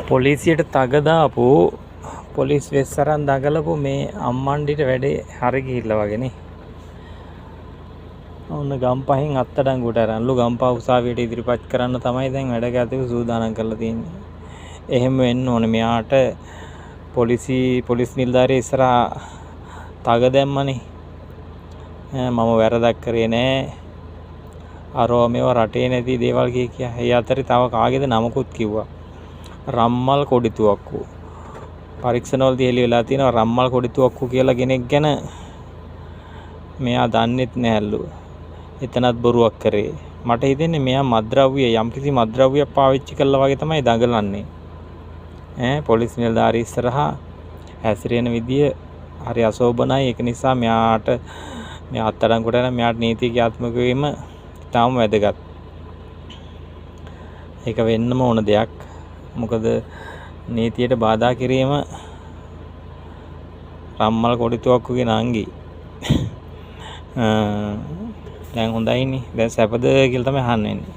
පොලිසියට තග දාපු පොලිස් වෙස්සරන් දඟලපු මේ අම්මණ්ඩිට වැඩේ හරි ගිහිල්ලා වගේනේ. ඔන්න ගම්පහෙන් අත්අඩංගුවට අරන්ලු ගම්පහ උසාවියට ඉදිරිපත් කරන්න තමයි දැන් වැඩ කටයුතු සූදානම් කරලා තියෙන්නේ. එහෙම වෙන්න ඕනේ. මෙයාට පොලිස් නිලධාරිය ඉස්සරහා තග දැම්මනේ. මම වැරදක් කරේ නෑ. අරෝ මේවා රටේ නැති දේවල් කිය. ඒ අතරේ තව කාගේද නමකුත් කිව්වා. රම්මල් කොඩිතුවක්කු. පරීක්ෂණවලදී එළි වෙලා තියෙනවා රම්මල් කොඩිතුවක්කු කියලා කෙනෙක් ගැන. මෙයා දන්නෙත් නැහැලු. එතනත් බොරුවක් කරේ. මට හිතෙන්නේ මෙයා මත්ද්‍රව්‍ය යම්කිසි මත්ද්‍රව්‍යයක් පාවිච්චි කළා වගේ තමයි දඟලන්නේ. පොලිස් නිලධාරී ඉස්සරහා හැසිරෙන විදිය හරි අශෝභනයි. ඒක නිසා මෙයාට මෙයා අත්අඩංගුවට යන මෙයාට නීති ක්‍රියාත්මක වීම ඉතාම වැදගත්. ඒක වෙන්නම ඕන දෙයක්. මොකද නීතියට බාධා කිරීම රම්මල් කොඩිතුවක්කුගේ නංගි. දැන් හොඳයිනේ. දැන් සැපද කියලා තමයි අහන්න වෙන්නේ.